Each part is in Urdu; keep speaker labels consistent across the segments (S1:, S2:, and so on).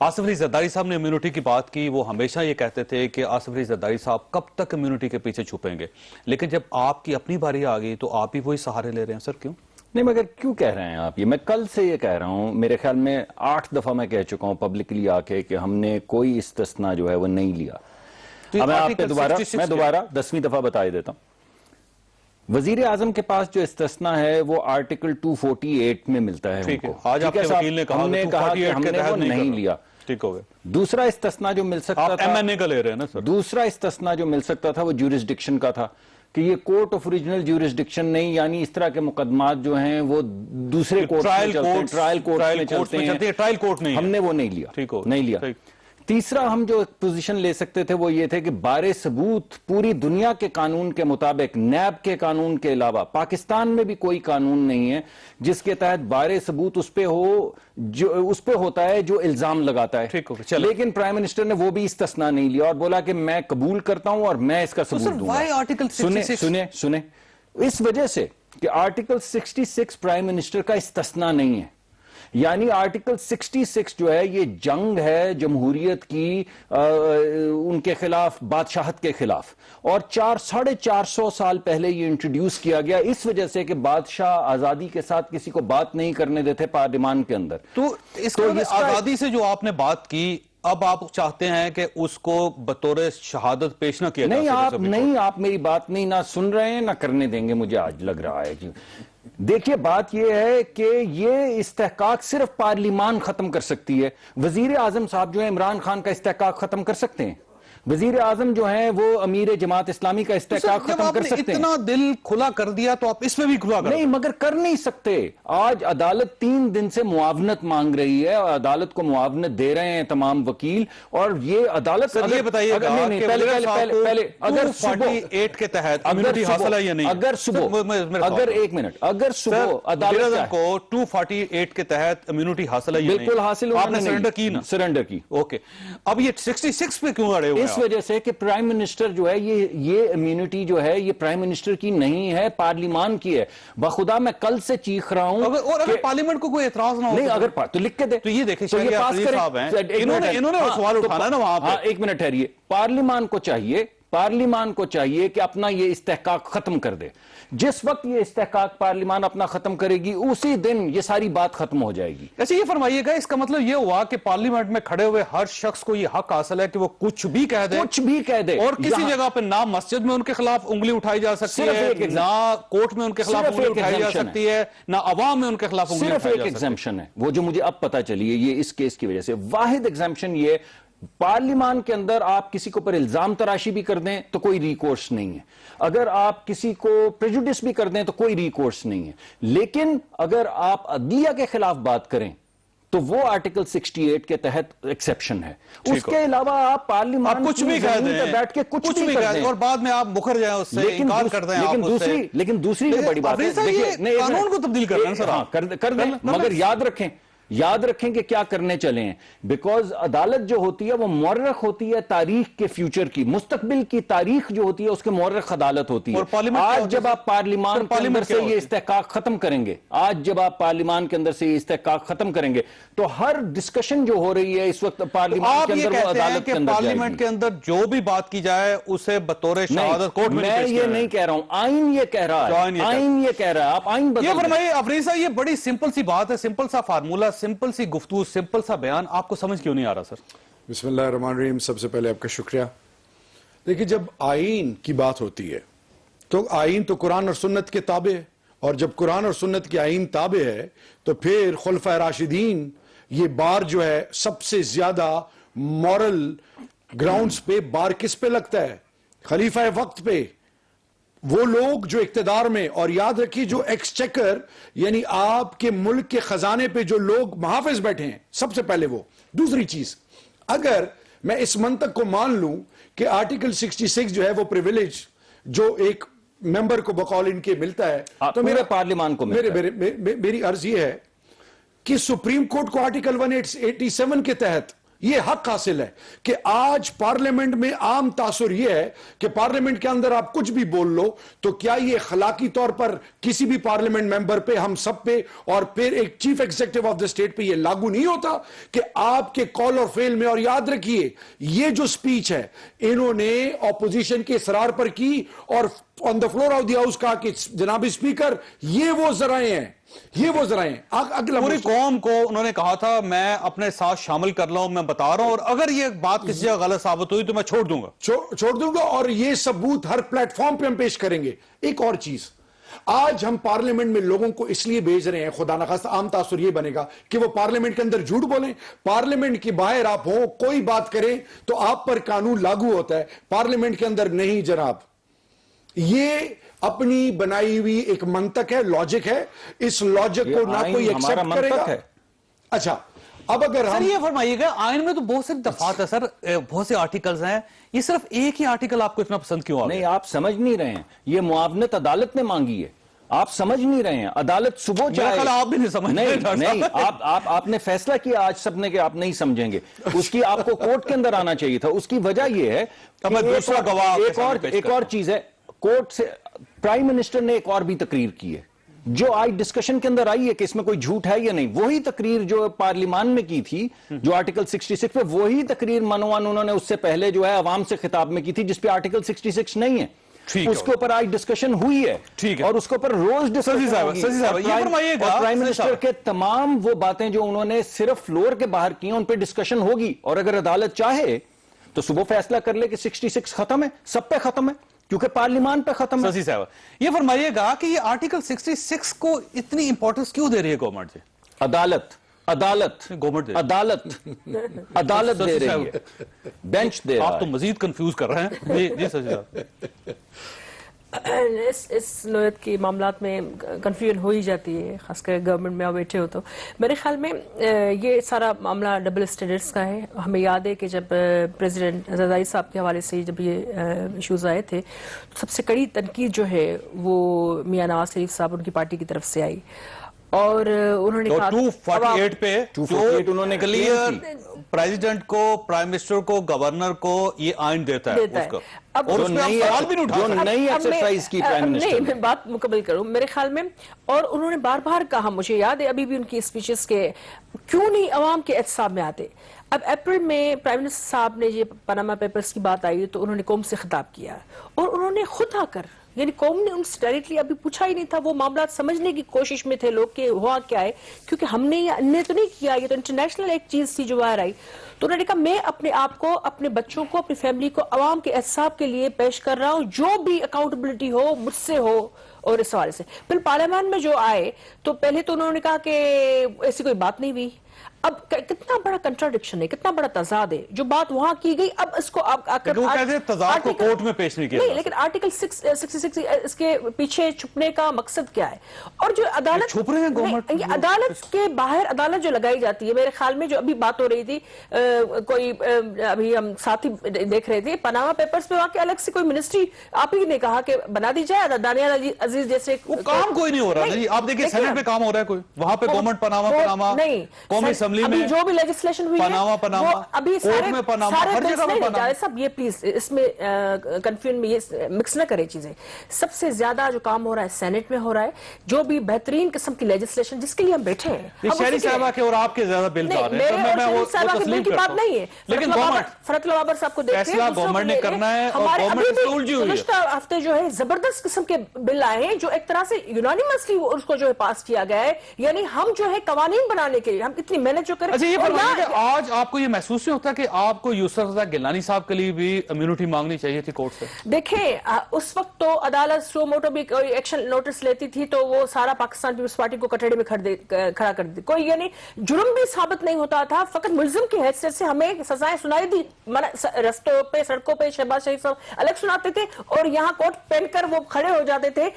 S1: آصف علی زرداری صاحب نے امیونٹی کی بات کی. وہ ہمیشہ یہ کہتے تھے کہ آصف علی زرداری صاحب کب تک امیونٹی کے پیچھے چھپیں گے, لیکن جب آپ کی اپنی باری آ گئی تو آپ بھی وہی سہارے لے رہے ہیں. سر کیوں
S2: نہیں, مگر کیوں کہہ رہے ہیں آپ یہ؟ میں کل سے یہ کہہ رہا ہوں, میرے خیال میں 8 دفعہ میں کہہ چکا ہوں پبلکلی آ کے کہ ہم نے کوئی استثناء جو ہے وہ نہیں لیا. اب میں آپ پہ دوبارہ 10ویں دفعہ بتا دیتا ہوں. وزیر اعظم کے پاس جو استثناء ہے وہ آرٹیکل 248 میں ملتا ہے ان کو.
S1: آج آپ کے وکیل نے
S2: ہم نے کہا کہ ہم نے وہ نہیں لیا.
S1: ٹھیک ہو گیا.
S2: دوسرا استثناء جو مل سکتا تھا,
S1: MNA کا لے رہے ہیں نا سر,
S2: دوسرا استثناء جو مل سکتا تھا وہ جیورسڈکشن کا تھا کہ یہ کورٹ آف اوریجنل جیورسڈکشن نہیں, یعنی اس طرح کے مقدمات جو ہیں وہ دوسرے کورٹ میں چلتے ہیں, ٹرائل کورٹ میں چلتے ہیں,
S1: ٹرائل کورٹ نہیں.
S2: ہم نے وہ نہیں لیا.
S1: ٹھیک ہو
S2: نہیں لیا. تیسرا ہم جو پوزیشن لے سکتے تھے وہ یہ تھے کہ بارے ثبوت پوری دنیا کے قانون کے مطابق, نیب کے قانون کے علاوہ پاکستان میں بھی کوئی قانون نہیں ہے جس کے تحت بارے ثبوت اس پہ ہو جو اس پہ ہوتا ہے جو الزام لگاتا ہے. لیکن پرائم منسٹر نے وہ بھی استثناء نہیں لیا اور بولا کہ میں قبول کرتا ہوں اور میں اس کا ثبوت دوں گا. سنیں اس وجہ سے کہ آرٹیکل 66 پرائم منسٹر کا استثناء نہیں ہے, یعنی آرٹیکل 66 جو ہے یہ جنگ ہے جمہوریت کی ان کے خلاف, بادشاہت کے خلاف, اور 450 سال پہلے یہ انٹروڈیوس کیا گیا اس وجہ سے کہ بادشاہ آزادی کے ساتھ کسی کو بات نہیں کرنے دیتے پارلیمان کے اندر.
S1: تو اس آزادی سے جو آپ نے بات کی, اب آپ چاہتے ہیں کہ اس کو بطور شہادت پیش نہ کیا جائے؟
S2: نہیں, آپ میری بات نہیں نہ سن رہے ہیں نہ کرنے دیں گے, مجھے آج لگ رہا ہے. دیکھیے بات یہ ہے کہ یہ استحقاق صرف پارلیمان ختم کر سکتی ہے. وزیر اعظم صاحب جو ہے عمران خان کا استحقاق ختم کر سکتے ہیں, وزیر اعظم جو ہیں وہ امیر جماعت اسلامی کا استحقاق ختم کر سکتے ہیں.
S1: اتنا دل کھلا کر دیا تو آپ اس میں بھی کھلا کر
S2: نہیں, مگر کر نہیں سکتے. آج عدالت 3 دن سے معاونت مانگ رہی ہے اور عدالت کو معاونت دے رہے ہیں تمام وکیل, اور یہ عدالت
S1: یہ بتائیے گا کہ پہلے اگر 48 کے تحت امیونٹی حاصل ہے یا نہیں.
S2: اگر ایک منٹ, اگر صبح عدالت
S1: کو 248 کے تحت امیونٹی حاصل ہے یا نہیں,
S2: بالکل حاصل,
S1: آپ نے سرنڈر کی نا,
S2: سرنڈر کی.
S1: اوکے, اب یہ 66 پہ کیوں اڑے ہوئے ہیں؟
S2: اس وجہ سے کہ پرائم منسٹر جو ہے یہ امیونٹی جو ہے یہ پرائم منسٹر کی نہیں ہے, پارلیمان کی ہے. بخدا میں کل سے چیخ رہا ہوں,
S1: اور اگر پارلیمنٹ کو کوئی اعتراض نہ ہو
S2: نہیں, اگر تو لکھ کے دے.
S1: تو یہ دیکھیں شہریہ عزیز صاحب ہیں, انہوں نے سوال اٹھانا نا وہاں پہ.
S2: ایک منٹ ٹھہریے. پارلیمان کو چاہیے کہ اپنا یہ استحقاق ختم کر دے. جس وقت یہ استحقاق پارلیمان اپنا ختم کرے گی اسی دن یہ ساری بات ختم ہو جائے گی.
S1: ایسے یہ فرمائیے گا, اس کا مطلب یہ ہوا کہ پارلیمنٹ میں کھڑے ہوئے ہر شخص کو یہ حق حاصل ہے کہ وہ کچھ بھی کہہ دے, اور کسی جگہ پہ نہ مسجد میں ان کے خلاف انگلی اٹھائی جا سکتی ہے, نہ کورٹ میں ان کے خلاف انگلی اٹھائی جا سکتی ہے, نہ عوام میں ان کے خلاف انگلی اٹھائی جا سکتی ہے.
S2: صرف ایک ایگزمپشن ہے وہ جو مجھے اب پتا چلی ہے, یہ اس کیس کی وجہ سے واحد ایگزمپشن یہ, پارلیمان کے اندر آپ کسی کو پر الزام تراشی بھی کر دیں تو کوئی ریکورس نہیں ہے, اگر آپ کسی کو پریجوڈس بھی کر دیں تو کوئی ریکورس نہیں ہے. لیکن اگر آپ عدلیہ کے خلاف بات کریں تو وہ آرٹیکل 68 کے تحت ایکسیپشن ہے. اس کے علاوہ آپ پارلیمان
S1: کچھ بھی کہہ دیں,
S2: بیٹھ کے کچھ بھی کہہ دیں
S1: اور بعد میں آپ مکر جائیں اس سے, انکار کر دیں.
S2: لیکن دوسری جو بڑی بات ہے,
S1: قانون کو تبدیل کر رہے ہیں سر,
S2: کر دیں, مگر یاد رکھیں کہ کیا کرنے چلے ہیں. بیکاز عدالت جو ہوتی ہے وہ مورخ ہوتی ہے تاریخ کے فیوچر کی, مستقبل کی تاریخ جو ہوتی ہے اس کے مورخ عدالت ہوتی ہے. آج جب آپ پارلیمان کے اندر سے یہ استحقاق ختم کریں گے, تو ہر ڈسکشن جو ہو رہی ہے اس وقت پارلیمان کے اندر وہ عدالت کے اندر جائے گی.
S1: پارلیمنٹ کے اندر جو بھی بات کی جائے اسے بطور شہادت کورٹ میں
S2: یہ نہیں کہہ رہا ہوں, آئین یہ کہہ رہا ہے, آپ آئین بدل.
S1: یہ فرمائیے افریدی صاحب, یہ بڑی سمپل سی بات ہے, سمپل سا فارمولا, سمپل سی گفتگو, سمپل سا بیان, آپ کو سمجھ کیوں نہیں آ رہا سر؟
S3: بسم اللہ الرحمن الرحیم. سب سے پہلے آپ کا شکریہ. دیکھیں, جب آئین کی بات ہوتی ہے تو آئین تو قرآن اور سنت کے تابع ہے, اور جب قرآن اور سنت کی آئین تابع ہے تو پھر خلفائے راشدین یہ بار جو ہے سب سے زیادہ مورل گراؤنڈز پہ بار کس پہ لگتا ہے؟ خلیفہ وقت پہ, وہ لوگ جو اقتدار میں, اور یاد رکھیے جو ایکسچیکر یعنی آپ کے ملک کے خزانے پہ جو لوگ محافظ بیٹھے ہیں, سب سے پہلے وہ. دوسری چیز, اگر میں اس منطق کو مان لوں کہ آرٹیکل 66 جو ہے وہ پریویلیج جو ایک ممبر کو بقول ان کے ملتا ہے,
S2: تو میرے پارلیمان کو
S3: میری عرض یہ ہے کہ سپریم کورٹ کو آرٹیکل 187 کے تحت یہ حق حاصل ہے کہ آج پارلیمنٹ میں عام تاثر یہ ہے کہ پارلیمنٹ کے اندر آپ کچھ بھی بول لو تو کیا یہ اخلاقی طور پر کسی بھی پارلیمنٹ ممبر پہ، ہم سب پہ، اور پھر ایک chief executive of the state پہ یہ لاگو نہیں ہوتا کہ آپ کے کال اور فیل میں؟ اور یاد رکھیے یہ جو سپیچ ہے انہوں نے اپوزیشن کے اصرار پر کی اور on the floor of the house کہا کہ جناب اسپیکر یہ وہ ذرائع ہیں، یہ وہ ذرائع ہیں۔ اگلا
S1: پوری قوم کو انہوں نے کہا تھا میں اپنے ساتھ شامل کر لوں، میں بتا رہا ہوں، اور اگر یہ بات کسی جگہ غلط ثابت ہوئی تو میں چھوڑ دوں گا اور یہ ثبوت ہر پلیٹ فارم پہ ہم پیش کریں گے۔ ایک اور چیز، آج ہم پارلیمنٹ میں لوگوں کو اس لیے بھیج رہے ہیں، خدا نخواستہ عام تاثر یہ بنے گا کہ وہ پارلیمنٹ کے اندر جھوٹ بولیں، پارلیمنٹ کے باہر آپ ہوں کوئی بات کریں تو آپ پر قانون لاگو ہوتا ہے، پارلیمنٹ کے اندر نہیں جناب۔ یہ اپنی بنائی ہوئی ایک منطق ہے، لاجک ہے، اس لاجک کو نہ کوئی ایکسپٹ کرے گا۔ اچھا اب اگر سر
S3: ہم
S1: یہ فرمائیے گا آئین میں تو بہت سے دفعات ہے سر، بہت سے آرٹیکلز ہیں، یہ صرف ایک ہی آرٹیکل آپ کو اتنا پسند کیوں آ گیا؟
S2: نہیں، آپ سمجھ نہیں رہے ہیں، یہ معاونت عدالت نے مانگی ہے، آپ سمجھ نہیں رہے ہیں۔ عدالت صبح چاہے،
S1: آپ بھی نہیں سمجھ رہے،
S2: نہیں آپ نے فیصلہ کیا آج سب نے کہ آپ نہیں سمجھیں گے، اس کی آپ کو کورٹ کے اندر آنا چاہیے تھا۔ اس کی وجہ یہ ہے ایک اور چیز ہے، کورٹ سے پرائم منسٹر نے ایک اور بھی تقریر کی ہے جو آج ڈسکشن کے اندر آئی ہے کہ اس میں کوئی جھوٹ ہے یا نہیں، وہی تقریر جو پارلیمان میں کی تھی جو آرٹیکل 66 پہ، وہی تقریر منوان انہوں نے اس سے پہلے جو ہے عوام سے خطاب میں کی تھی جس پہ آرٹیکل 66 نہیں ہے، اس کے اوپر آج ڈسکشن ہوئی ہے اور اس کے اوپر روز ڈسکشن ہوگی، اور پرائم منسٹر کے تمام وہ باتیں جو انہوں نے صرف فلور کے باہر کی ہیں ان پہ ڈسکشن ہوگی، اور اگر عدالت چاہے تو صبح فیصلہ کر لے کہ 66 ختم ہے، سب پہ ختم ہے کیونکہ پارلیمان پہ ختم ہے۔
S1: سسی صاحب یہ فرمائیے گا کہ یہ آرٹیکل 66 کو اتنی امپورٹنس کیوں دے رہی ہے گورنمنٹ جی؟
S2: عدالت دے رہی ہے، بینچ دے رہا ہے۔
S1: آپ تو مزید کنفیوز کر رہے ہیں۔ جی سسی صاحب
S4: اس نوعیت کے معاملات میں کنفیوژن ہو ہی جاتی ہے، خاص کر گورنمنٹ میں آپ بیٹھے ہو تو۔ میرے خیال میں یہ سارا معاملہ ڈبل اسٹینڈرڈز کا ہے۔ ہمیں یاد ہے کہ جب پریزیڈنٹ زرداری صاحب کے حوالے سے جب یہ ایشوز آئے تھے، سب سے کڑی تنقید جو ہے وہ میاں نواز شریف صاحب ان کی پارٹی کی طرف سے آئی، اور انہوں نے کہا
S1: 248 پہ
S2: 248 انہوں نے
S1: کلیئر پریزیڈنٹ کو، پرائم منسٹر کو، گورنر کو یہ آئین دیتا ہے اس کو، اور اس میں آپ سوال بھی نہیں اٹھا سکتے۔
S2: نئی ایکسرسائز کی پرائم منسٹر
S4: نہیں، میں بات مکمل کروں میرے خیال میں، اور انہوں نے بار بار کہا، مجھے یاد ہے ابھی بھی ان کی اسپیچز کے، کیوں نہیں عوام کے احتساب میں آتے۔ اب اپریل میں پرائم منسٹر صاحب نے یہ پاناما پیپرز کی بات آئی تو انہوں نے قوم سے خطاب کیا، اور انہوں نے خود آ کر، یعنی قوم نے ان سے ڈائریکٹلی ابھی پوچھا ہی نہیں تھا، وہ معاملات سمجھنے کی کوشش میں تھے لوگ کہ ہوا کیا ہے، کیونکہ ہم نے تو نہیں کیا، یہ تو انٹرنیشنل ایک چیز تھی جو باہر آئی۔ تو انہوں نے کہا میں اپنے آپ کو، اپنے بچوں کو، اپنی فیملی کو عوام کے احتساب کے لیے پیش کر رہا ہوں، جو بھی اکاؤنٹیبلٹی ہو مجھ سے ہو۔ اور اس حوالے سے پھر پارلیمان میں جو آئے تو پہلے تو انہوں نے کہا کہ ایسی کوئی بات نہیں ہوئی۔ اب کتنا بڑا کنٹراڈکشن ہے، کتنا بڑا تضاد ہے، جو بات وہاں کی گئی اب اس کو
S1: وہ کہتے ہیں تضاد کو کورٹ میں پیش نہیں کیا
S4: نہیں، لیکن آرٹیکل 66 اس کے پیچھے چھپنے کا مقصد کیا ہے؟ اور جو عدالت
S1: چھپ رہے ہیں گورنمنٹ،
S4: یہ عدالت کے باہر عدالت جو لگائی جاتی ہے، میرے خیال میں جو ابھی بات ہو رہی تھی، کوئی ابھی ہم ساتھ ہی دیکھ رہے تھے پاناما پیپرز پہ، وہاں کے الگ سے کوئی منسٹری آپ ہی نے کہا کہ بنا دی جائے، دانیال عزیز جیسے،
S1: وہ کام کوئی نہیں ہو رہا جی۔ آپ دیکھیں سینٹ پہ کام ہو رہا ہے، کوئی وہاں پہ گورنمنٹ پاناما
S4: نہیں،
S1: قومی اسمبلی
S4: ابھی
S1: میں
S4: جو بھی لیجسلیشن ہوئی ہے وہ ابھی سارے صاحب یہ پلیز اس میں کنفیوژن میں یہ مکس نہ کرے چیزیں۔ سب سے زیادہ جو کام ہو رہا ہے سینٹ میں ہو رہا ہے، جو بھی بہترین قسم کی لیجسلیشن جس کے لیے ہم بیٹھے ہیں،
S1: شہری صاحبہ کے اور آپ کے زیادہ بل آ رہے ہیں، میں وہ تسلیم
S4: کی بات نہیں ہے،
S1: لیکن
S4: فرق لوابر صاحب کو دیکھیں،
S1: فیصلہ گورنمنٹ نے کرنا ہے، اور گورنمنٹ اس سے الجھی ہوئی ہے۔
S4: گزشتہ ہفتے جو ہے زبردست قسم کے بل آئے ہیں جو ایک طرح سے یونانیمسلی اس کو جو ہے پاس کیا گیا ہے، یعنی ہم جو ہے قوانین بنانے کے لیے ہم اتنی محنت جو کریں۔
S1: اچھا یہ فرمائیے کہ آج آپ کو یہ محسوس نہیں ہوتا کہ آپ کو یوسف رضا گیلانی صاحب کے لیے بھی امیونٹی مانگنی چاہیے تھی کورٹ سے؟
S4: دیکھیں اس وقت تو عدالت سو موٹو بھی کوئی ایکشن نوٹس لیتی تھی تو وہ سارا پاکستان پیپلز پارٹی کو کٹڑے میں کھڑا کر دیتی، کوئی یعنی جرم بھی ثابت نہیں ہوتا تھا، فقط ملزم کی حیثیت سے ہمیں سزائیں سنائی دی، رستوں پہ سڑکوں پہ شہباز شریف صاحب الگ سناتے تھے اور یہاں کوٹ پہن کر وہ کھڑے ہو جاتے تھے۔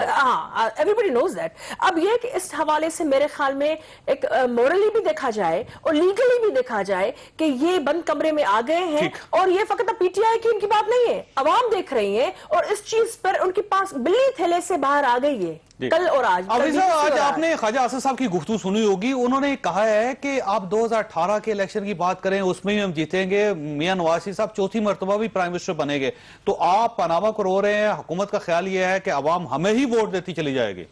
S4: ہاں ایوری باڈی نوز دیٹ۔ اب یہ کہ اس حوالے سے میرے خیال میں ایک مورلی بھی دیکھا جائے اور لیگلی بھی دیکھا جائے کہ یہ بند کمرے میں آ گئے ہیں اور یہ فقط پی ٹی آئی کی ان کی بات نہیں ہے, عوام دیکھ رہی ہیں اور اس چیز پر ان کے پاس بلی تھیلے سے باہر آ گئی ہے کل اور آج.
S1: آج آپ نے خواجہ آصف صاحب کی گفتگو سنی ہوگی, انہوں نے کہا ہے کہ آپ 2018 کے الیکشن کی بات کریں اس میں بھی ہم جیتیں گے, میاں نواز شریف صاحب چوتھی مرتبہ بھی پرائم منسٹر بنے گے, تو آپ پاناما کو رو رہے ہیں, حکومت کا خیال یہ ہے کہ عوام ہمیں ہی ووٹ دیتی چلی جائے گی.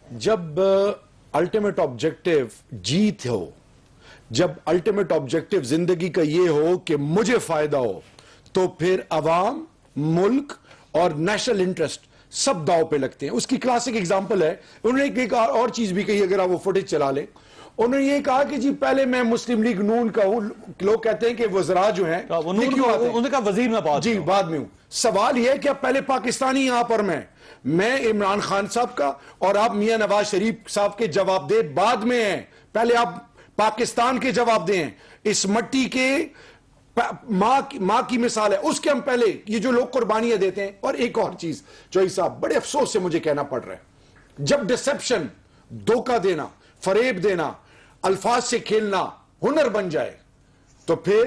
S3: جب الٹیمیٹ آبجیکٹو جیت ہو, جب الٹیمیٹ آبجیکٹو زندگی کا یہ ہو کہ مجھے فائدہ ہو, تو پھر عوام, ملک اور نیشنل انٹرسٹ سب داؤ پہ لگتے ہیں. اس کی کلاسک ایگزامپل ہے, انہوں نے ایک اور چیز بھی کہی, اگر آپ وہ فوٹیج چلا لیں, انہوں نے یہ کہا کہ جی پہلے میں مسلم لیگ نون کا ہوں, لوگ کہتے ہیں کہ وزراء جو ہیں
S1: انہوں نے کہا وزیر میں بات
S3: جی بعد میں ہوں. سوال یہ ہے کہ اب پہلے پاکستانی یہاں پر میں عمران خان صاحب کا اور آپ میاں نواز شریف صاحب کے جواب دے بعد میں ہیں, پہلے آپ پاکستان کے جواب دیں. اس مٹی کے ماں کی مثال ہے, اس کے ہم پہلے یہ جو لوگ قربانیاں دیتے ہیں. اور ایک اور چیز جوئی صاحب بڑے افسوس سے مجھے کہنا پڑ رہا ہے, جب ڈسپشن, دھوکہ دینا, فریب دینا, الفاظ سے کھیلنا ہنر بن جائے, تو پھر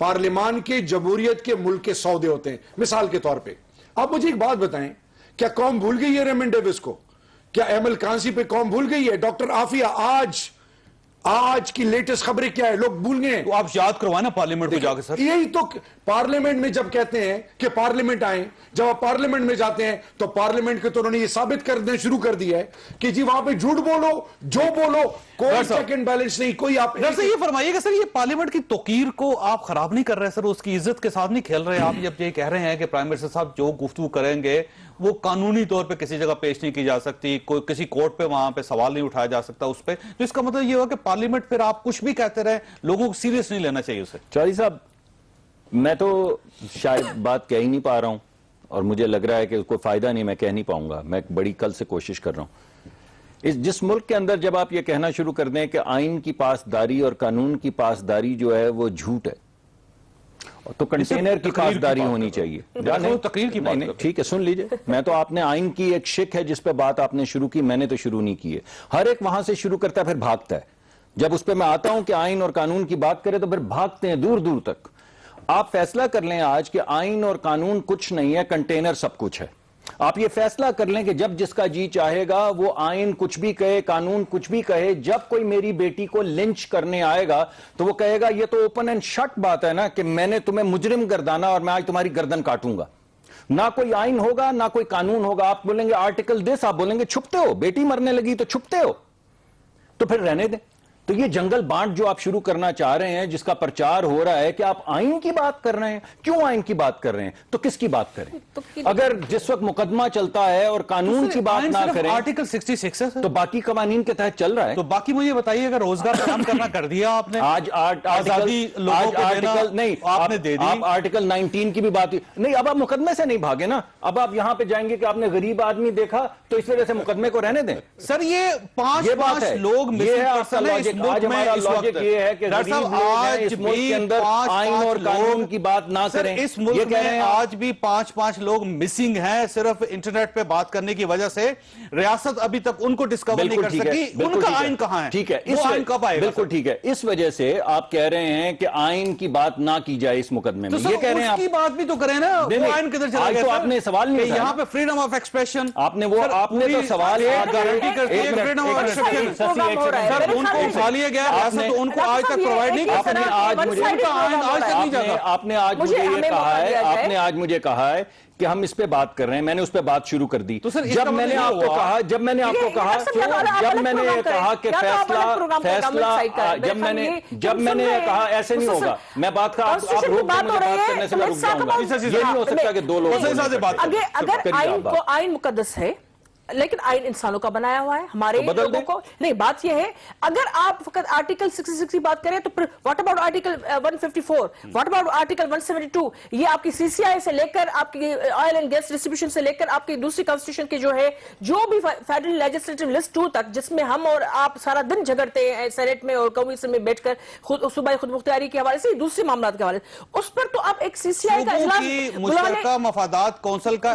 S3: پارلیمان کے, جمہوریت کے, ملک کے سودے ہوتے ہیں. مثال کے طور پہ آپ مجھے ایک بات بتائیں, کیا قوم بھول گئی ہے ریمن ڈیوس کو؟ کیا ایمل کانسی پہ قوم بھول گئی ہے؟ ڈاکٹر عافیہ آج کی لیٹسٹ خبریں کیا ہے, لوگ بھول گئے ہیں.
S1: تو آپ یاد کروائیں نا پارلیمنٹ کو جا کے. سر
S3: یہی تو پارلیمنٹ میں جب کہتے ہیں کہ پارلیمنٹ آئیں, جب آپ پارلیمنٹ میں جاتے ہیں تو پارلیمنٹ کے تو انہوں نے یہ ثابت کر دینا شروع کر دیا ہے کہ جی وہاں پہ جھوٹ بولو, جو بولو, کوئی سیکنڈ بیلنس نہیں, کوئی. آپ
S1: یہ فرمائیے کہ سر یہ پارلیمنٹ کی توقیر کو آپ خراب نہیں کر رہے سر, اس کی عزت کے ساتھ نہیں کھیل رہے آپ جب یہ کہہ رہے ہیں کہ پرائم منسٹر صاحب جو گفتگو کریں گے وہ قانونی طور پہ کسی جگہ پیش نہیں کی جا سکتی, کوئی کسی کورٹ پہ وہاں پہ سوال نہیں اٹھایا جا سکتا اس پہ, تو اس کا مطلب یہ ہوا کہ پارلیمنٹ پھر آپ کچھ بھی کہتے رہے, لوگوں کو سیریس نہیں لینا چاہیے اسے.
S2: چوہدری صاحب میں تو شاید بات کہہ ہی نہیں پا رہا ہوں, اور مجھے لگ رہا ہے کہ کوئی فائدہ نہیں, میں کہہ نہیں پاؤں گا. میں بڑی کل سے کوشش کر رہا ہوں. جس ملک کے اندر جب آپ یہ کہنا شروع کر دیں کہ آئین کی پاسداری اور قانون کی پاسداری جو ہے وہ جھوٹ ہے, تو کنٹینر کی پاسداری ہونی چاہیے.
S1: تقریر کی بات
S2: ٹھیک ہے, سن لیجئے. میں تو آپ نے آئین کی ایک شک ہے جس پہ بات آپ نے شروع کی, میں نے تو شروع نہیں کی ہے. ہر ایک وہاں سے شروع کرتا ہے پھر بھاگتا ہے. جب اس پہ میں آتا ہوں کہ آئین اور قانون کی بات کرے تو پھر بھاگتے ہیں دور دور تک. آپ فیصلہ کر لیں آج کہ آئین اور قانون کچھ نہیں ہے, کنٹینر سب کچھ ہے. آپ یہ فیصلہ کر لیں کہ جب جس کا جی چاہے گا وہ آئین کچھ بھی کہے, قانون کچھ بھی کہے, جب کوئی میری بیٹی کو لنچ کرنے آئے گا تو وہ کہے گا یہ تو اوپن اینڈ شٹ بات ہے نا کہ میں نے تمہیں مجرم گردانا اور میں آج تمہاری گردن کاٹوں گا. نہ کوئی آئین ہوگا نہ کوئی قانون ہوگا. آپ بولیں گے آرٹیکل دس, آپ بولیں گے چھپتے ہو, بیٹی مرنے لگی تو چھپتے ہو, تو پھر رہنے دیں. تو یہ جنگل بانٹ جو آپ شروع کرنا چاہ رہے ہیں, جس کا پرچار ہو رہا ہے کہ آپ آئین کی بات کر رہے ہیں, کیوں آئین کی بات کر رہے ہیں, تو کس کی بات کریں؟ اگر جس وقت مقدمہ چلتا ہے اور قانون کی بات نہ کریں,
S1: آرٹیکل 66 ہے
S2: تو باقی قوانین کے تحت چل رہا ہے.
S1: تو باقی مجھے بتائیے اگر روزگار فراہم کرنا کر دیا آپ نے,
S2: آج
S1: آزادی لوگوں کو دینا
S2: نہیں
S1: آپ نے دے دی,
S2: آپ آرٹیکل 19 کی بھی بات نہیں. اب آپ مقدمے سے نہیں بھاگے نا, اب آپ یہاں پہ جائیں گے کہ آپ نے غریب آدمی دیکا تو اس وجہ سے مقدمے کو رہنے دیں.
S1: سر یہ پانچ لوگ
S2: یہ ہے کہ غریب لوگ ہیں اس ملک کے اندر, آئین اور قانون کی بات نہ کریں.
S1: اس ملک میں آج بھی 5 لوگ مسنگ ہیں صرف انٹرنیٹ پہ بات کرنے کی وجہ سے. ریاست ابھی تک ان کو ڈسکور نہیں کر سکی, ان کا آئین کہاں ہے,
S2: ٹھیک ہے,
S1: وہ آئین کب آئے گا؟
S2: بالکل ٹھیک ہے. اس وجہ سے آپ کہہ رہے ہیں کہ آئین کی بات نہ کی جائے اس مقدمے میں. یہ کہہ رہے ہیں
S1: اس کی بات بھی تو کریں نا, وہ آئین کدھر چلا گیا؟
S2: تو آپ نے سوال نہیں اٹھایا,
S1: یہاں پہ فریڈم آف ایکسپریشن
S2: آپ نے تو سوال
S1: گارنٹی کرتی ہے فریڈم آف ایکسپریشن. سر ان کو اٹھا لیا گیا, ریاست ان کو آج تک پرووائڈ نہیں کر سکتی.
S2: آپ نے آج مجھے کہا ہے کہ ہم اس پہ بات کر رہے ہیں, میں نے اس پہ بات شروع کر دی. جب میں نے آپ کو کہا کہ فیصلہ, جب میں نے کہا ایسے نہیں ہوگا, میں بات کا آپ روک دیں, مجھے بات کرنے سے میں رک جاؤں گا. یہ نہیں ہو سکتا کہ دو لوگ.
S4: اگر آئین مقدس ہے لیکن آئین انسانوں کا بنایا ہوا ہے, ہمارے لوگوں کو نہیں. بات یہ ہے اگر آپ فقط آرٹیکل 66 کی بات کریں تو پھر what about article 154, what about article 172, یہ آپ کی سی سی آئی سے لے کر آپ کی آئل اینڈ گیس ڈسٹریبیوشن سے لے کر آپ کی دوسری کانسٹیٹیوشن کی جو ہے جو بھی فیڈرل لیجسلیٹو لسٹ 2 تک, جس میں ہم اور آپ سارا دن جھگڑتے ہیں سینیٹ میں اور قومی اسمبلی میں بیٹھ کر صوبائی خود مختاری کے حوالے سے, دوسرے معاملات کے حوالے سے, اس پر تو آپ ایک سی سی آئی کا اجلاس
S1: مشترکہ مفادات کونسل کا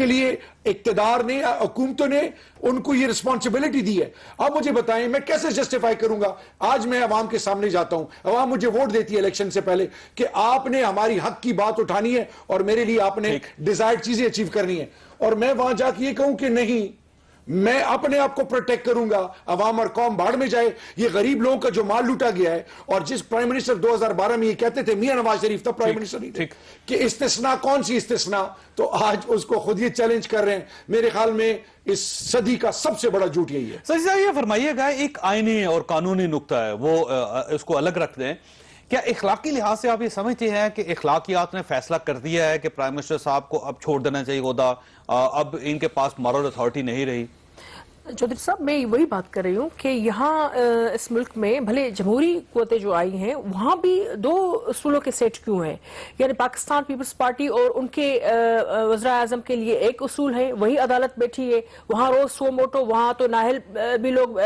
S3: کے لیے اقتدار نے حکومتوں نے ان کو یہ رسپانسبلٹی دی ہے. اب مجھے بتائیں میں کیسے جسٹیفائی کروں گا؟ آج میں عوام کے سامنے جاتا ہوں, عوام مجھے ووٹ دیتی ہے الیکشن سے پہلے کہ آپ نے ہماری حق کی بات اٹھانی ہے اور میرے لیے آپ نے ڈیزائرڈ چیزیں اچیو کرنی ہے, اور میں وہاں جا کے یہ کہوں کہ نہیں, میں اپنے آپ کو پروٹیکٹ کروں گا, عوام اور قوم بھاڑ میں جائے. یہ غریب لوگوں کا جو مال لوٹا گیا ہے, اور جس پرائم منسٹر 2012 میں یہ کہتے تھے, میاں نواز شریف تھا پرائم منسٹر ہی تھے, کہ استثناء کون سی استثناء, تو آج اس کو خود یہ چیلنج کر رہے ہیں. میرے خیال میں اس صدی کا سب سے بڑا جھوٹ یہی ہے.
S1: سر یہ فرمائیے گا, ایک آئینی اور قانونی نقطہ ہے, وہ اس کو الگ رکھ دیں. کیا اخلاقی لحاظ سے آپ یہ سمجھتے ہیں کہ اخلاقیات نے فیصلہ کر دیا ہے کہ پرائم منسٹر صاحب کو اب چھوڑ دینا چاہیے عہدہ, اب ان کے پاس مورل اتھارٹی نہیں رہی؟
S4: چودھری صاحب میں وہی بات کر رہی ہوں کہ یہاں اس ملک میں بھلے جمہوری قوتیں جو آئی ہیں وہاں بھی دو اصولوں کے سیٹ کیوں ہیں, یعنی پاکستان پیپلز پارٹی اور ان کے وزراء اعظم کے لیے ایک اصول ہے, وہی عدالت بیٹھی ہے, وہاں روز سو موٹو, وہاں تو نااہل بھی لوگ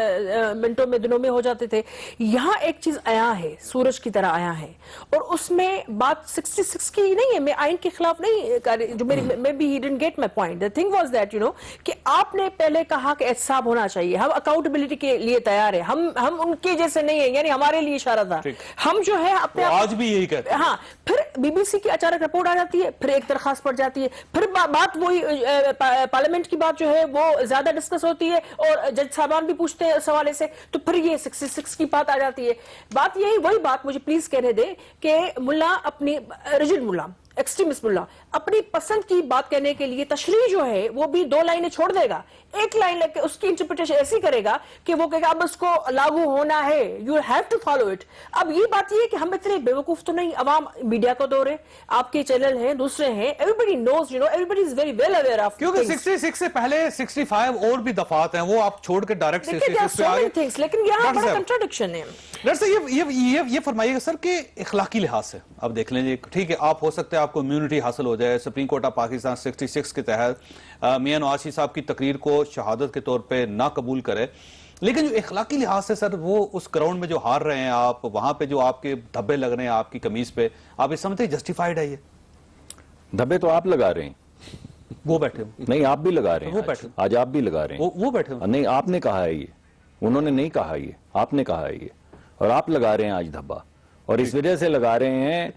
S4: منٹوں میں دنوں میں ہو جاتے تھے. یہاں ایک چیز آیا ہے, سورج کی طرح آیا ہے, اور اس میں بات 66 کی نہیں ہے, میں آئین کے خلاف نہیں, جو میں بھی he didn't get my point. The thing was that کہ آپ نے پہلے کہا کہ احتساب ہونا چاہیے, ہم اکاؤنٹیبلٹی کے لیے تیار ہیں, ہم ان کے جیسے نہیں ہیں, یعنی ہمارے لیے اشارہ تھا, ہم جو ہے اپنے
S1: آج بھی یہی کہتے ہیں.
S4: ہاں, پھر بی بی سی کی اچانک رپورٹ آ جاتی ہے, پھر ایک درخواست پڑ جاتی ہے, پھر بات وہی پارلیمنٹ کی بات جو ہے وہ زیادہ ڈسکس ہوتی ہے اور جج صاحبان بھی پوچھتے ہیں اس حوالے سے, تو پھر یہ 66 کی بات آ جاتی ہے. بات یہی وہی بات مجھے پلیز کہنے دے کہ ملا اپنی رجل ملا, ایکسٹریمسٹ ملا, اپنی پسند کی بات کہنے کے لیے تشریح جو ہے وہ بھی 2 لائنیں چھوڑ دے گا, ایک لائن لے کے اس کی انٹرپریٹیشن ایسی کرے گا کہ وہ کہے گا اب اس کو لاگو ہونا ہے, you have to follow it. اب یہ بات یہ ہے کہ ہم اتنے بیوقوف تو نہیں, عوام میڈیا کو دور ہے, آپ کے چینل ہیں, دوسرے ہیں, everybody knows, everybody is very well aware of,
S1: کیونکہ 66 سے پہلے 65 اور بھی دفعات ہیں, وہ آپ چھوڑ کے ڈائریکٹ 66 پہ آئے.
S4: لیکن یہاں بڑا کنٹراڈکشن ہے.
S1: ڈاکٹر صاحب یہ فرمائیے گا سر کہ اخلاقی لحاظ سے اب دیکھ لیں, ٹھیک ہے آپ ہو سکتے ہیں آپ کو امیونٹی حاصل ہو جائے, سپریم کورٹ آف پاکستان 66 کے تحت میاں نواز شریف صاحب کی تقریر کو شہادت کے طور پہ نہ قبول کرے, لیکن جو اخلاقی لحاظ سے سر وہ اس گراؤنڈ میں جو ہار رہے ہیں آپ, وہاں پہ جو آپ کے دھبے لگ رہے ہیں آپ کی قمیض پہ, آپ یہ سمجھتے ہیں جسٹیفائیڈ ہے؟ یہ
S2: دھبے تو آپ لگا رہے ہیں,
S1: وہ بیٹھے ہوں,
S2: نہیں آپ بھی لگا رہے ہیں,
S1: وہ بیٹھے
S2: آج آپ بھی لگا رہے ہیں,
S1: وہ بیٹھے ہوں,
S2: نہیں آپ نے کہا ہے یہ, انہوں نے نہیں کہا یہ, آپ نے کہا ہے یہ, اور آپ لگا رہے ہیں آج دھبا, اور اس وجہ سے لگا رہے ہیں.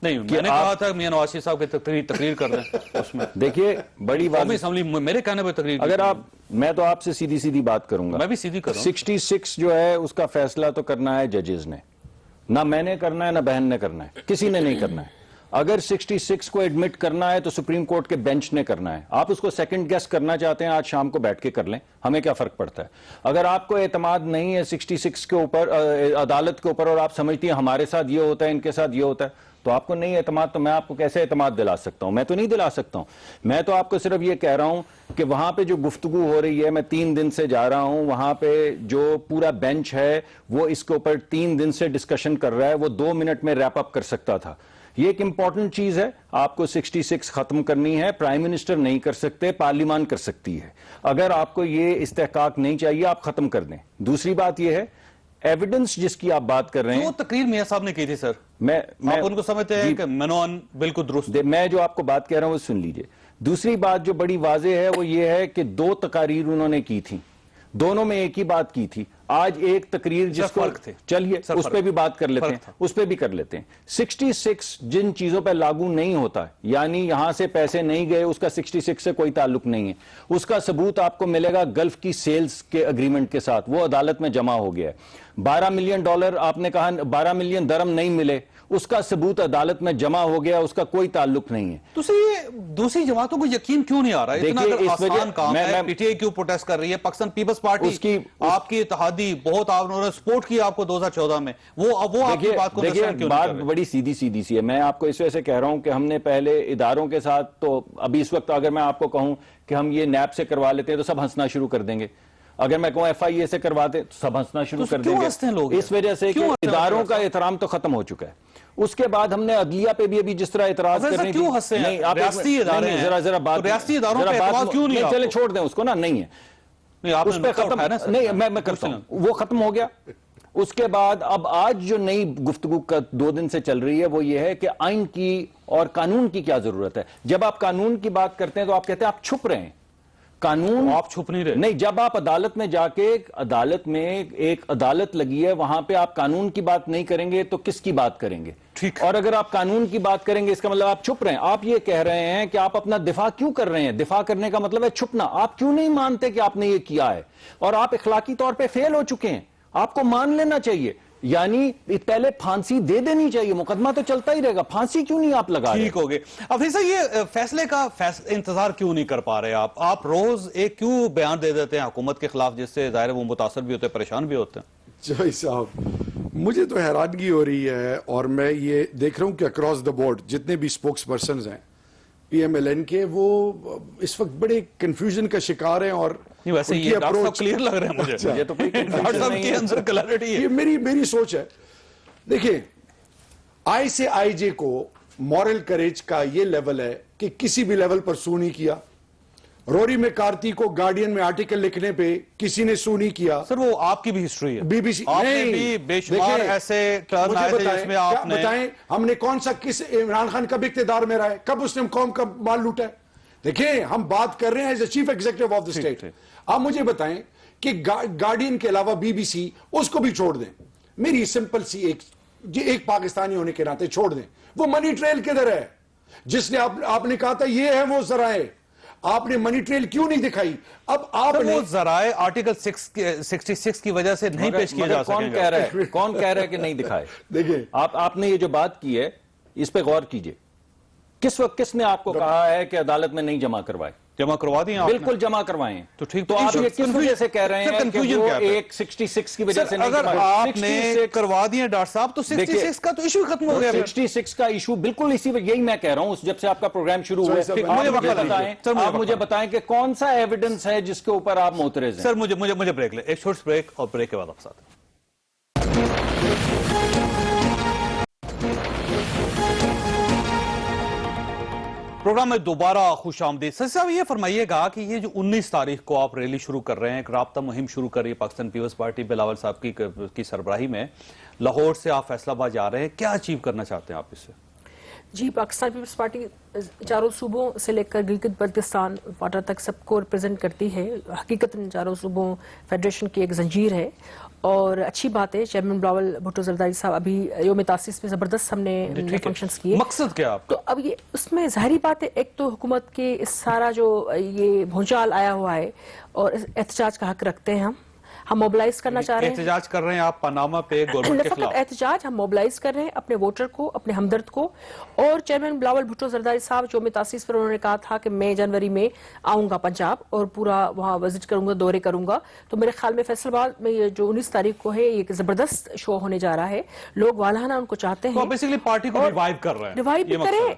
S1: نہیں میں نے کہا تھا میاں نواز شریف صاحب کی تقریر کر رہے ہیں, اس میں
S2: دیکھیے بڑی
S1: قومی اسمبلی میرے کہنے پہ تقریر,
S2: اگر آپ, میں تو آپ سے سیدھی سیدھی بات کروں گا,
S1: میں بھی سیدھی کروں,
S2: 66 جو ہے اس کا فیصلہ تو کرنا ہے ججز نے, نہ میں نے کرنا ہے نہ بہن نے کرنا ہے, کسی نے نہیں کرنا ہے. اگر 66 کو ایڈمٹ کرنا ہے تو سپریم کورٹ کے بینچ نے کرنا ہے. آپ اس کو سیکنڈ گیس کرنا چاہتے ہیں, آج شام کو بیٹھ کے کر لیں, ہمیں کیا فرق پڑتا ہے. اگر آپ کو اعتماد نہیں ہے 66 کے اوپر, عدالت کے اوپر, اور آپ سمجھتی ہیں ہمارے ساتھ یہ ہوتا ہے, ان کے ساتھ یہ ہوتا ہے, تو آپ کو نہیں اعتماد, تو میں آپ کو کیسے اعتماد دلا سکتا ہوں؟ میں تو نہیں دلا سکتا ہوں. میں تو آپ کو صرف یہ کہہ رہا ہوں کہ وہاں پہ جو گفتگو ہو رہی ہے, میں 3 دن سے جا رہا ہوں وہاں پہ, جو پورا بینچ ہے وہ اس کے اوپر 3 دن سے ڈسکشن کر رہا ہے, وہ 2 منٹ میں ریپ اپ کر سکتا تھا. یہ ایک امپورٹنٹ چیز ہے, آپ کو 66 ختم کرنی ہے, پرائم منسٹر نہیں کر سکتے, پارلیمان کر سکتی ہے. اگر آپ کو یہ استحقاق نہیں چاہیے آپ ختم کر دیں. دوسری بات یہ ہے ایویڈنس جس کی آپ بات کر رہے ہیں,
S1: وہ تقریر میاں صاحب نے کی تھی سر, آپ ان کو سمجھتے ہیں کہ منوان بالکل درست,
S2: میں جو آپ کو بات کہہ رہا ہوں وہ سن لیجئے. دوسری بات جو بڑی واضح ہے وہ یہ ہے کہ 2 تقاریر انہوں نے کی تھی, دونوں میں ایک ہی بات کی تھی. آج ایک تقریر جس کو, چلیے اس پہ بھی بات کر لیتے ہیں, اس پہ بھی کر لیتے ہیں. 66 جن چیزوں پہ لاگو نہیں ہوتا, یعنی یہاں سے پیسے نہیں گئے, اس کا 66 سے کوئی تعلق نہیں ہے. اس کا ثبوت آپ کو ملے گا گلف کی سیلز کے اگریمنٹ کے ساتھ, وہ عدالت میں جمع ہو گیا ہے. $12 ملین آپ نے کہا 12 ملین درہم نہیں ملے, اس کا ثبوت عدالت میں جمع ہو گیا, اس کا کوئی تعلق نہیں ہے.
S1: تو یہ دوسری جماعتوں کو یقین کیوں نہیں آ رہا ہے؟ اتنا اگر آسان کام ہے, پی ٹی آئی کیوں پروٹیسٹ کر رہی ہے, پاکستان پیپلز پارٹی آپ کی اتحادی بہت آپ نے سپورٹ کیا آپ کو 2014 میں, وہ آپ کی بات کو
S2: دیکھیے بات بڑی سیدھی سی ہے. میں آپ کو اس وجہ سے کہہ رہا ہوں کہ ہم نے پہلے اداروں کے ساتھ, تو ابھی اس وقت اگر میں آپ کو کہوں کہ ہم یہ نیب سے کروا لیتے ہیں تو سب ہنسنا شروع کر دیں گے. اگر میں کہوں ایف آئی اے سے کرواتے تو سب ہنسنا شروع کر دیں گے, اس وجہ سے کہ اداروں کا احترام تو ختم ہو چکا ہے. اس کے بعد ہم نے عدلیہ پہ بھی ابھی جس طرح اعتراض کرنے کی, نہیں آپ ذرا بات, چلے چھوڑ دیں اس کو نا, نہیں ہے اس پہ ختم, نہیں میں کرتا ہوں, وہ ختم ہو گیا. اس کے بعد اب آج جو نئی گفتگو کا 2 دن سے چل رہی ہے وہ یہ ہے کہ آئین کی اور قانون کی کیا ضرورت ہے. جب آپ قانون کی بات کرتے ہیں تو آپ کہتے ہیں آپ چھپ رہے ہیں. قانون
S1: آپ چھپ نہیں رہے.
S2: نہیں, جب آپ عدالت میں جا کے عدالت میں ایک عدالت لگی ہے وہاں پہ آپ قانون کی بات نہیں کریں گے تو کس کی بات کریں گے؟
S1: ٹھیک.
S2: اور اگر آپ قانون کی بات کریں گے اس کا مطلب آپ چھپ رہے ہیں. آپ یہ کہہ رہے ہیں کہ آپ اپنا دفاع کیوں کر رہے ہیں؟ دفاع کرنے کا مطلب ہے چھپنا. آپ کیوں نہیں مانتے کہ آپ نے یہ کیا ہے اور آپ اخلاقی طور پہ فیل ہو چکے ہیں؟ آپ کو مان لینا چاہیے. یعنی پہلے پھانسی دے دینی چاہیے, مقدمہ تو چلتا ہی رہے گا, پھانسی کیوں نہیں آپ لگا رہے؟
S1: ٹھیک ہو گئے. اب ایسا یہ فیصلے کا انتظار کیوں نہیں کر پا رہے آپ روز ایک کیوں بیان دے دیتے ہیں حکومت کے خلاف جس سے ظاہر وہ متاثر بھی ہوتے ہیں, پریشان بھی ہوتے ہیں؟
S3: جوئی صاحب, مجھے تو حیرانگی ہو رہی ہے اور میں یہ دیکھ رہا ہوں کہ اکراس دا بورڈ جتنے بھی سپوکس پرسنز ہیں پی ایم ایل این کے, وہ اس وقت بڑے کنفیوژن کا شکار ہیں. اور
S1: ویسے یہ ڈاکٹر صاحب کلیئر لگ رہے ہیں مجھے,
S2: یہ تو کوئی
S1: ڈاکٹر صاحب کے اندر کلیئرٹی ہے.
S3: یہ میری سوچ ہے. دیکھیں, آئی سے آئی جے کو مورل کریج کا یہ لیول ہے کہ کسی بھی لیول پر سو نہیں کیا. روری میں کارتی کو گارڈین میں آرٹیکل لکھنے پہ کسی نے سو نہیں کیا.
S1: سر وہ آپ کی بھی ہسٹری ہے,
S3: بی بی سی
S1: آپ نے بھی بے شمار ایسے ٹرن آئے تھے جس میں آپ نے
S3: بتائیں ہم نے کون سا کس عمران خان کب اقتدار میں رہا ہے, کب اس نے قوم کا مال لوٹا ہے؟ دیکھیں ہم بات کر رہے ہیں as a chief executive of the state. آپ مجھے بتائیں کہ گارڈین کے علاوہ بی بی سی اس کو بھی چھوڑ دیں. میری سمپل سی ایک پاکستانی ہونے کے ناطے چھوڑ دیں. وہ منی ٹریل کدھر ہے جس نے آپ نے کہا تھا یہ ہے وہ ذرائع, آپ نے منی ٹریل کیوں نہیں دکھائی؟ اب آپ نے
S1: وہ ذرائع آرٹیکل 66 کی وجہ سے نہیں پیش کیے جا سکیں گے.
S2: کون کہہ رہا ہے کہ نہیں دکھائے؟
S3: دیکھیں
S2: آپ نے یہ جو بات کی ہے اس پہ غور کیجئے. کس وقت کس نے آپ کو کہا ہے کہ عدالت میں نہیں جمع کروائے؟
S1: جمع کروا دیں آپ نے؟
S2: بالکل جمع کروائیں.
S1: تو ٹھیک,
S2: تو آپ یہ کس وجہ سے کہہ رہے ہیں کہ وہ ایک 66 کی وجہ سے نہیں
S1: اگر
S2: جمع؟
S1: آپ نے کروا دیے ڈاکٹر صاحب تو 66 کا تو ایشو ختم ہو گیا.
S2: 66 کا ایشو بالکل اسی وجہ, یہی میں کہہ رہا ہوں جب سے آپ کا پروگرام شروع ہوا ہے. آپ مجھے بتائیں کہ کون سا ایویڈنس ہے جس کے اوپر آپ معترض ہیں؟
S1: سر مجھے بریک لیں, ایک چھوٹا بریک, اور بریک کے بعد آپ ساتھ. پروگرام میں دوبارہ خوش آمدید. سر صاحب یہ فرمائیے گا کہ یہ جو 19 تاریخ کو آپ ریلی شروع کر رہے ہیں, ایک رابطہ مہم شروع کر رہی ہے پاکستان پیپلز پارٹی بلاول صاحب کی سربراہی میں, لاہور سے آپ فیصل آباد جا رہے ہیں, کیا اچیو کرنا چاہتے ہیں آپ اس سے؟
S4: جی, پاکستان پیپلز پارٹی چاروں صوبوں سے لے کر گلگت بلتستان واٹر تک سب کو ریپرزینٹ کرتی ہے. حقیقت چاروں صوبوں فیڈریشن کی ایک زنجیر ہے اور اچھی بات ہے. چیئرمین بلاول بھٹو زرداری صاحب ابھی یوم تاسیس میں زبردست ہم نے فنکشنز کیے.
S1: مقصد کیا آپ کا؟
S4: تو اب یہ اس میں ظاہری بات ہے, ایک تو حکومت کے اس سارا جو یہ بھونچال آیا ہوا ہے اور احتجاج کا حق رکھتے ہیں. ہم موبلائز کرنا چاہ رہے ہیں.
S1: احتجاج کر رہے ہیں آپ پاناما پہ گورنمنٹ کے خلاف؟
S4: احتجاج ہم موبلائز کر رہے ہیں اپنے ووٹر کو, اپنے ہمدرد کو. اور چیئرمین بلاول بھٹو زرداری صاحب جو میں تاسیس پر انہوں نے کہا تھا کہ میں جنوری میں آؤں گا پنجاب اور پورا وہاں وزٹ کروں گا, دورے کروں گا. تو میرے خیال میں فیصل آباد میں یہ جو 19 تاریخ کو ہے یہ ایک زبردست شو ہونے جا رہا ہے. لوگ والہانہ ان کو چاہتے ہیں,
S1: بیسیکلی پارٹی کو ریوائیو کر رہے ہیں.
S4: ریوائیو بھی کریں,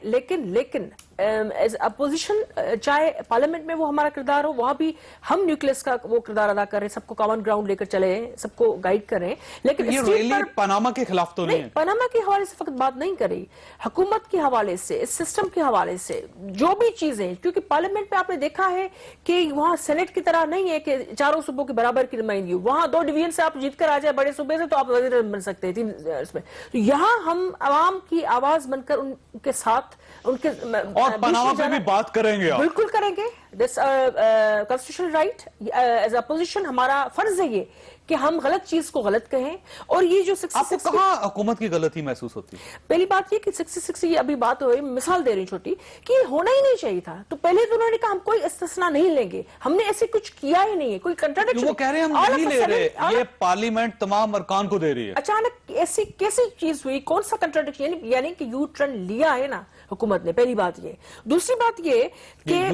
S4: لیکن ایز اپوزیشن چاہے پارلیمنٹ میں وہ ہمارا کردار ہو, وہاں بھی ہم نیوکلس کا وہ کردار ادا کر رہے ہیں, سب کو کامن گراؤنڈ لے کر چلے ہیں, سب کو گائیڈ کر رہے ہیں. لیکن
S1: یہ ریلی پاناما کے خلاف تو نہیں ہے.
S4: پاناما کے حوالے سے فقط بات نہیں کر رہی, حکومت کے حوالے سے, اس سسٹم کے حوالے سے جو بھی چیزیں, کیونکہ پارلیمنٹ میں آپ نے دیکھا ہے کہ وہاں سینٹ کی طرح نہیں ہے کہ چاروں صوبوں کے برابر کی نمائندگی, وہاں 2 ڈویژن سے آپ جیت کر آ جائے بڑے صوبے سے تو آپ وزیر بن سکتے ہیں 3 اس میں. تو یہاں ہم عوام کی آواز بن کر ان کے ساتھ ان کے
S1: اور پاناما پہ بھی بات کریں گے.
S4: بالکل کریں گے. دس کانسٹیٹیوشنل رائٹ, ایز اپوزیشن ہمارا فرض ہے یہ کہ ہم غلط چیز کو غلط کہیں. اور یہ جو 66
S1: آپ کو کہاں حکومت کی غلطی محسوس ہوتی ہے؟
S4: پہلی بات یہ کہ 66 یہ ابھی بات ہو رہی, مثال دے رہی چھوٹی, کہ یہ ہونا ہی نہیں چاہیے تھا. تو پہلے تو انہوں نے کہا ہم کوئی استثناء نہیں لیں گے, ہم نے ایسے کچھ کیا ہی نہیں ہے, کوئی کنٹراڈکشن.
S1: وہ کہہ رہے ہیں ہم نہیں لے رہے, یہ پارلیمنٹ تمام ارکان کو دے رہی ہے.
S4: اچانک ایسی کیسی چیز ہوئی, کون سا کنٹراڈکشن, یعنی کہ یو ٹرن لیا ہے نا حکومت نے. پہلی بات یہ. دوسری بات یہ کہ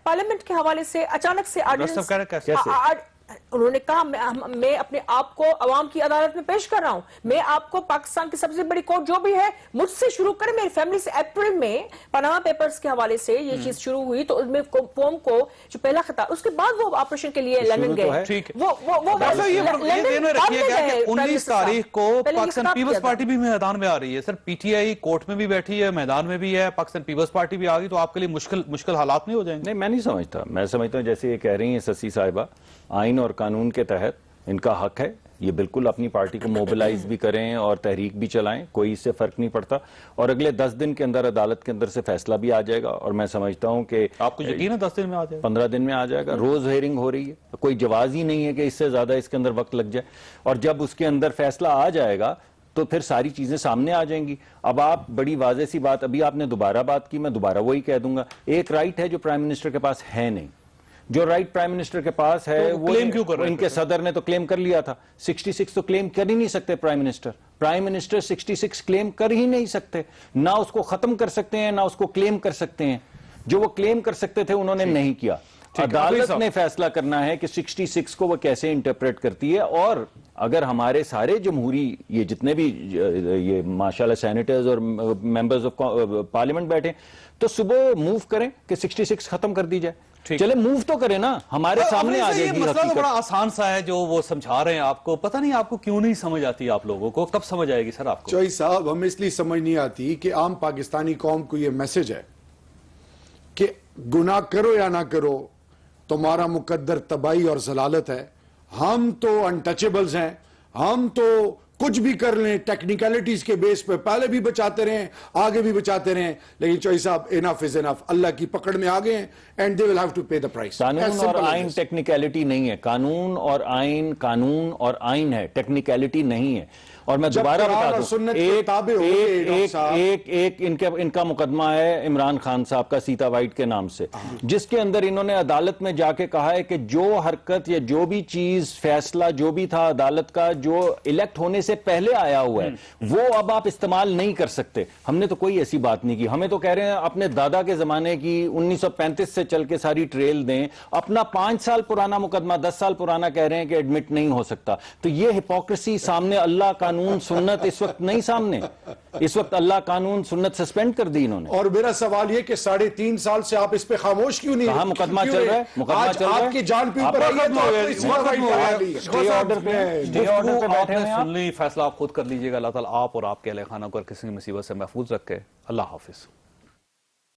S4: پارلیمنٹ کے حوالے سے اچانک سے انہوں نے کہا میں اپنے آپ کو عوام کی عدالت میں پیش کر رہا ہوں, میں آپ کو پاکستان کی سب سے بڑی کورٹ جو بھی ہے مجھ سے شروع کریں, میری فیملی سے. اپریل میں پاناما پیپرز کے حوالے سے یہ چیز شروع ہوئی تو اس میں قوم کو جو پہلا خطاب, اس کے بعد وہ آپریشن کے لیے لندن گئے.
S1: رکھیے گا کہ 19 تاریخ کو پاکستان پیپلز پارٹی بھی میدان میں آ رہی ہے. سر پی ٹی آئی کورٹ میں بھی بیٹھی ہے, میدان میں بھی ہے, پاکستان پیپلز پارٹی بھی آ گئی, تو آپ کے لیے مشکل حالات نہیں ہو جائیں گے؟
S2: نہیں, میں نہیں سمجھتا. میں سمجھتا ہوں جیسے یہ کہہ رہی ہیں سسی صاحبہ, آئین اور قانون کے تحت ان کا حق ہے، یہ بالکل اپنی پارٹی کو موبلائز بھی کریں اور تحریک بھی چلائیں، کوئی اس سے فرق نہیں پڑتا، اور اگلے 10 دن کے اندر عدالت کے اندر سے فیصلہ بھی آ جائے گا، اور میں سمجھتا ہوں کہ
S1: آپ کو یقین ہے 10 دن میں آ جائے گا؟
S2: 15 دن میں آ جائے گا، روز ہیئرنگ ہو رہی ہے، کوئی جواز ہی نہیں ہے کہ اس سے زیادہ اس کے اندر وقت لگ جائے، اور جب اس کے اندر فیصلہ آ جائے گا تو پھر ساری چیزیں سامنے آ جائیں گی۔ اب آپ بڑی واضح سی بات، ابھی آپ نے دوبارہ بات کی، میں دوبارہ وہی کہہ دوں گا، ایک رائٹ ہے جو پرائم منسٹر کے پاس ہے نہیں، جو رائٹ پرائم منسٹر کے پاس ہے
S1: تو
S2: وہ
S1: کلیم کیوں کر رہے
S2: ان کے صدر نے تو کلیم کر لیا تھا، 66 تو کلیم کر ہی نہیں سکتے پرائم منسٹر 66 کلیم کر ہی نہیں سکتے، نہ اس کو ختم کر سکتے ہیں نہ اس کو کلیم کر سکتے ہیں، جو وہ کلیم کر سکتے تھے انہوں نے نہیں کیا۔ عدالت نے فیصلہ کرنا ہے کہ 66 کو وہ کیسے انٹرپریٹ کرتی ہے، اور اگر ہمارے سارے جمہوری یہ جتنے بھی یہ ماشاءاللہ سینیٹرز اور ممبرز آف پارلیمنٹ بیٹھے تو صبح موو کریں کہ 66 ختم کر دی جائے، چلے موو تو کریں نا، ہمارے سامنے آ جائے
S1: یہ
S2: گی
S1: مسئلہ تو
S2: حقیقت۔
S1: بڑا آسان سا ہے جو وہ سمجھا رہے ہیں آپ کو، پتہ نہیں آپ کو کیوں نہیں سمجھ آتی، آپ لوگوں کو کب سمجھ آئے گی سر آپ کو؟
S3: چوئی صاحب ہمیں اس لیے سمجھ نہیں آتی کہ عام پاکستانی قوم کو یہ میسج ہے کہ گناہ کرو یا نہ کرو تمہارا مقدر تباہی اور ضلالت ہے، ہم تو انٹچیبلز ہیں، ہم تو کچھ بھی کر لیں، ٹیکنیکلٹیز کے بیس پہ پہلے بھی بچاتے رہیں آگے بھی بچاتے رہیں، لیکن چوئی صاحب انف از انف، اللہ کی پکڑ میں آگے ہیں and they will have to pay the price.
S2: قانون اور آئین ٹیکنیکلٹی نہیں ہے، قانون اور آئین ہے، ٹیکنیکلٹی نہیں ہے۔ اور میں دوبارہ بتا دوں، ان کا مقدمہ ہے عمران خان صاحب کا سیتا وائٹ کے نام سے، جس کے اندر انہوں نے عدالت میں جا کے کہا ہے کہ جو حرکت یا جو بھی چیز فیصلہ جو بھی تھا عدالت کا جو الیکٹ ہونے سے پہلے آیا ہوا ہے وہ اب آپ استعمال نہیں کر سکتے۔ ہم نے تو کوئی ایسی بات نہیں کی، ہمیں تو کہہ رہے ہیں اپنے دادا کے زمانے کی 1935 سے چل کے ساری ٹریل دیں، اپنا 5 سال پرانا مقدمہ 10 سال پرانا کہہ رہے ہیں کہ ایڈمٹ نہیں ہو سکتا۔ تو یہ ہپوکریسی سامنے، اللہ قانون سنت اس وقت نہیں سامنے، اس وقت اللہ قانون سنت سسپینڈ کر دی انہوں نے۔
S3: اور میرا سوال یہ کہ 3.5 سال سے آپ اس پہ خاموش کیوں نہیں؟
S2: کہاں مقدمہ چل رہا ہے؟ مقدمہ چل رہا ہے،
S3: آپ کی جان پہ اوپر آئی ہے تو آپ کو اس وقت
S2: اسٹے آرڈر پہ
S1: آپ
S2: بیٹھے
S1: نے
S2: ہوئے ہیں آپ۔
S1: سن لی، فیصلہ آپ خود کر لیجئے گا۔ اللہ تعالیٰ آپ اور آپ کے اہل خانہ کو اور کسی مصیبت سے محفوظ رکھے۔ اللہ حافظ۔